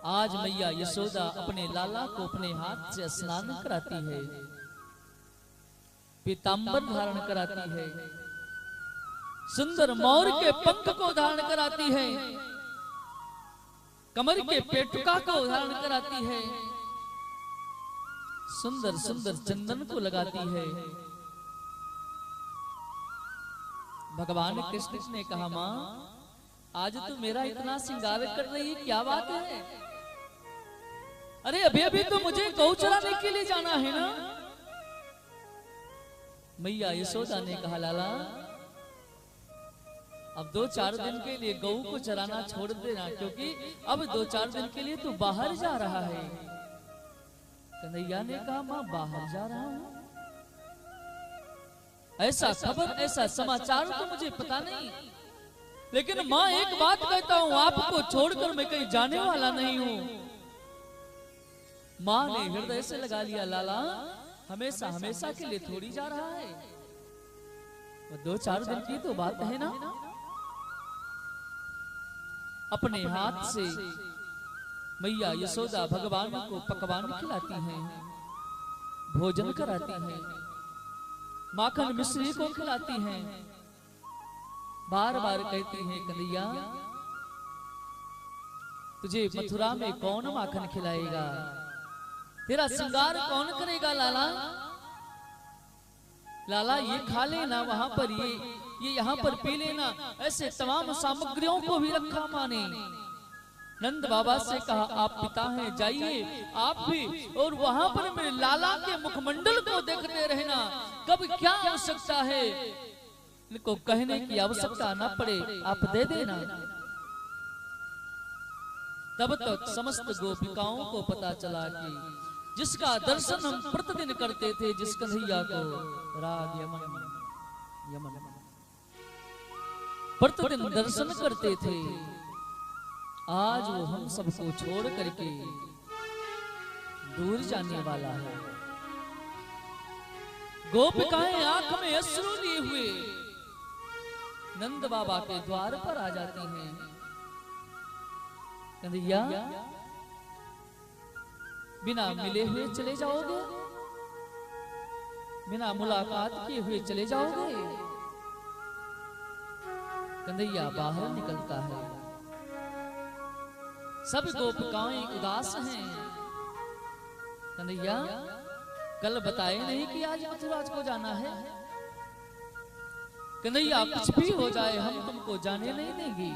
आज मैया यशोदा अपने लाला को अपने हाथ से स्नान कराती है, पीतांबर धारण कराती है, सुंदर मोर के पंख को धारण कराती है, कमर के पेटुका को धारण कराती है, सुंदर सुंदर चंदन को लगाती है। भगवान कृष्ण ने कहा, मां आज तू मेरा इतना श्रृंगार कर रही है, क्या बात है? अरे अभी अभी तो मुझे गौ चराने के लिए जाना है ना। मैया यशोदा ने कहा, लाला अब 2-4 दिन के लिए गौ को चराना छोड़ देना, क्योंकि अब 2-4 दिन के लिए तू बाहर जा रहा है। कन्हैया ने कहा, मां बाहर जा रहा हूं, ऐसा खबर ऐसा समाचार तो मुझे पता नहीं, लेकिन मां एक बात कहता हूं, आपको छोड़कर मैं कहीं जाने वाला नहीं हूं। मां ने हृदय से लगा लिया, लाला हमेशा हमेशा के लिए थोड़ी जा रहा है, वो 2-4 दिन की तो बात है ना। अपने हाथ से मैया यशोदा भगवान को पकवान खिलाती हैं, भोजन कराती हैं, माखन मिश्री को खिलाती हैं, बार बार कहती हैं, कन्हैया तुझे मथुरा में कौन माखन खिलाएगा, तेरा श्रृंगार कौन करेगा लाला? लाला ये खा लेना, वहां पर ये यहाँ पर पी लेना। ऐसे तमाम सामग्रियों को भी रखा मां ने। नंद बाबा से कहा, आप पिता हैं, जाइए आप भी, और वहां पर मेरे लाला के मुखमंडल को देखते रहना, कब क्या आवश्यकता है इनको कहने की आवश्यकता न पड़े, आप दे देना। तब तक समस्त गोपिकाओं को पता चला कि जिसका दर्शन हम प्रतिदिन करते थे, जिस कन्हैया को राग यमन यमन प्रतिदिन दर्शन करते थे, आज वो हम सबको छोड़ करके दूर जाने वाला है। गोपिकाएं आंख में अश्रु लिए हुए नंद बाबा के द्वार पर आ जाती हैं। कन्हैया बिना मिले हुए चले जाओगे, बिना मुलाकात किए हुए चले जाओगे? कन्हैया बाहर निकलता है, सब गोपिकाएं उदास हैं। कन्हैया कल बताए नहीं कि आज मथुराज को जाना है। कन्हैया कुछ भी हो जाए हम तुमको जाने नहीं देंगी,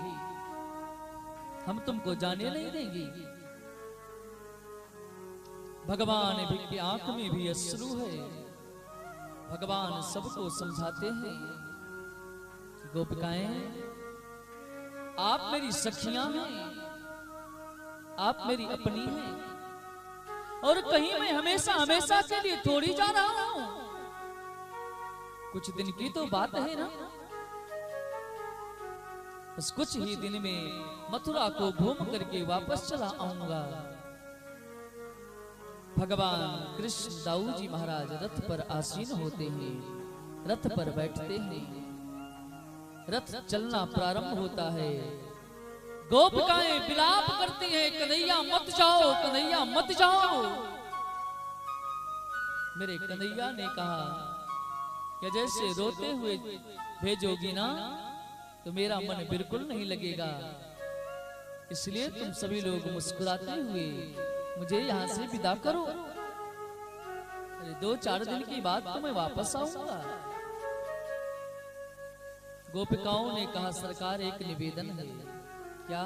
हम तुमको जाने नहीं देंगी। भगवान की आंख में भी अश्रु है। भगवान सबको समझाते हैं, गोपिकाएं आप मेरी सखियां हैं, आप मेरी अपनी हैं, और कहीं मैं हमेशा हमेशा के लिए थोड़ी जा रहा हूं, कुछ दिन की तो बात है ना। बस कुछ ही दिन में मथुरा को घूम करके वापस चला आऊंगा। भगवान कृष्ण दाऊ जी महाराज रथ पर आसीन होते हैं, रथ पर बैठते हैं, रथ चलना प्रारंभ होता है। गोपिकाएं विलाप करती हैं, कन्हैया मत जाओ, कन्हैया मत जाओ। मेरे कन्हैया ने कहा कि जैसे रोते हुए भेजोगी ना तो मेरा मन बिल्कुल नहीं लगेगा, इसलिए तुम सभी लोग मुस्कुराते हुए मुझे यहाँ से विदा करो। अरे 2-4 दिन की बात तो मैं वापस आऊंगा। गोपिकाओं ने कहा, सरकार एक निवेदन है। क्या?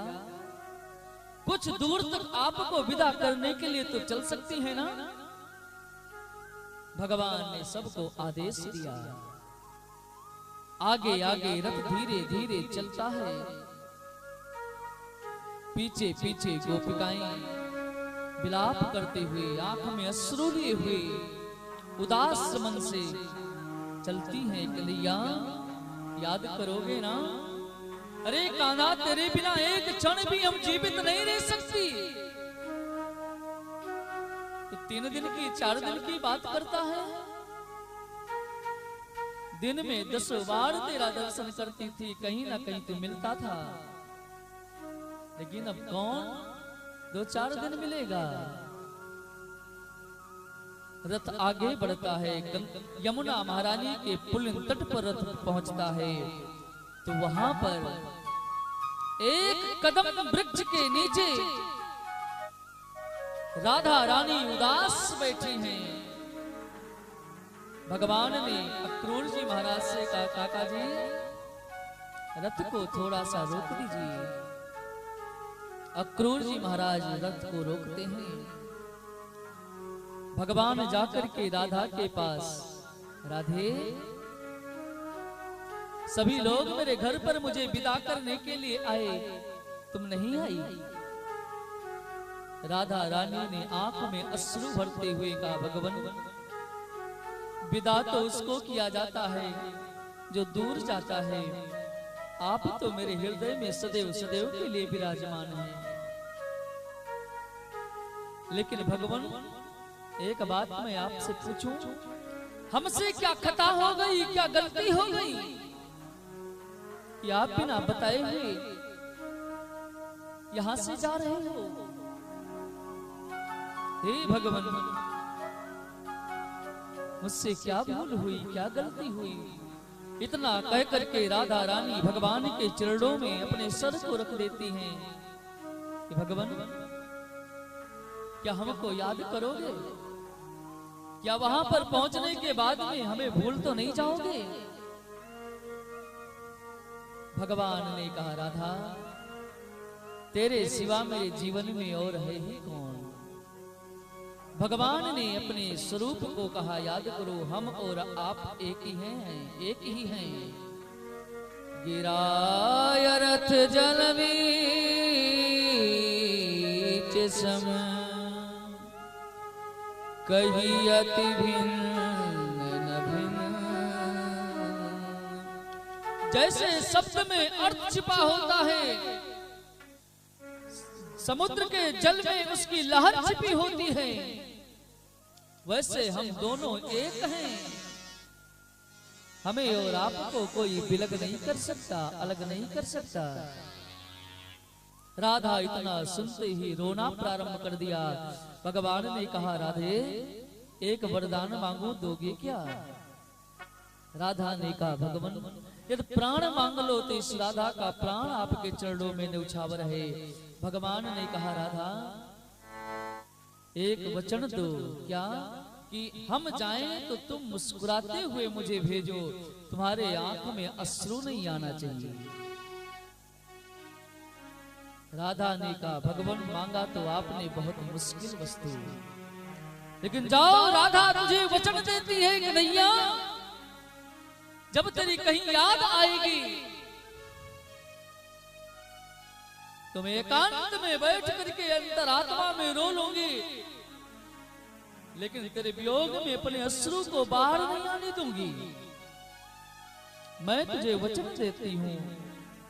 कुछ दूर तक आपको विदा करने के लिए तो चल सकती है ना? भगवान ने सबको आदेश दिया। आगे आगे रथ धीरे धीरे चलता है, पीछे पीछे गोपिकाएं विलाप करते हुए, आंख में अश्रु लिए हुए, उदास मन से चलती हैं। कन्हैया याद करोगे ना? अरे कान्हा तेरे बिना एक क्षण भी हम जीवित नहीं रह सकती। तो 3 दिन की 4 दिन की बात करता है। दिन में 10 बार तेरा दर्शन करती थी, कहीं ना कहीं तू मिलता था, लेकिन अब कौन 2-4 दिन मिलेगा। रथ आगे बढ़ता है, यमुना महारानी के पुलिन तट पर रथ पहुंचता है, तो वहां पर एक कदम वृक्ष के नीचे राधा रानी उदास बैठी हैं। भगवान ने अक्रूर जी महाराज से कहा, काका जी रथ को थोड़ा सा रोक दीजिए। अक्रूर जी महाराज रथ को रोकते हैं। भगवान जाकर के राधा के पास, राधे सभी लोग मेरे घर पर मुझे विदा करने के लिए आए, तुम नहीं आई। राधा रानी ने आंख में अश्रु भरते हुए कहा, भगवान विदा तो उसको किया जाता है जो दूर जाता है, आप तो मेरे हृदय में सदैव सदैव के लिए विराजमान हैं। लेकिन भगवान एक बात मैं आपसे पूछूं, हमसे क्या खता हो गई, क्या गलती हो गई कि आप बिना बताए हुए यहां से जा रहे हो? हे भगवान मुझसे क्या भूल हुई, क्या गलती हुई? इतना कह करके राधा रानी भगवान के चरणों में अपने सर को रख देती हैं कि भगवान क्या हमको याद करोगे? क्या वहां पर पहुंचने के बाद में हमें भूल तो नहीं जाओगे? भगवान ने कहा, राधा तेरे सिवा मेरे जीवन में और है ही कौन? भगवान ने अपने स्वरूप को कहा, याद करो हम और आप एक ही हैं, एक ही हैं। गिराय रथ जल बीच सम, कही अति भिन्न न भिन्न। जैसे शब्द में अर्थ छिपा होता है, समुद्र के जल में उसकी लहर छिपी होती है, वैसे हम दोनों एक हैं। हमें और आपको कोई विलग नहीं कर सकता, अलग नहीं कर सकता। राधा इतना सुनते ही रोना प्रारंभ कर दिया। भगवान ने कहा, राधे एक वरदान मांगू, दोगे क्या? राधा ने कहा, भगवान यदि प्राण मांग लो तो इस राधा का प्राण आपके चरणों में न्यौछावर है। भगवान ने कहा, राधा एक वचन दो, क्या? कि हम जाएं तो तुम मुस्कुराते हुए मुझे भेजो, तुम्हारे आंख में अश्रु नहीं आना चाहिए। राधा ने कहा, भगवान मांगा तो आपने बहुत मुश्किल वस्तु, लेकिन जाओ राधा तुझे वचन देती है कि नैया जब तेरी कहीं याद आएगी तुम एकांत में बैठ करके अंतरात्मा में रो लोगी, लेकिन तेरे वियोग में अपने अश्रु को बाहर नहीं आने दूंगी। मैं तुझे वचन देती हूँ,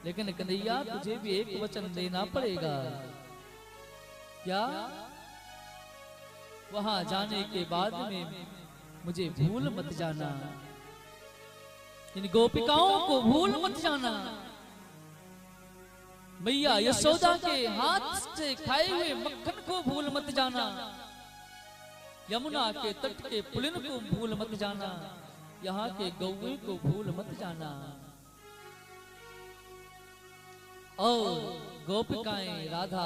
लेकिन कन्हैया तुझे भी एक वचन देना पड़ेगा। क्या? वहां जाने के बाद में मुझे भूल मत जाना, इन गोपिकाओं को भूल मत जाना। मैया यशोदा के हाथ से खाए हुए मक्खन को भूल मत जाना, यमुना के तट के पुलिन को भूल मत जाना, यहाँ के गौए को भूल मत जाना। और गोपिकाएं राधा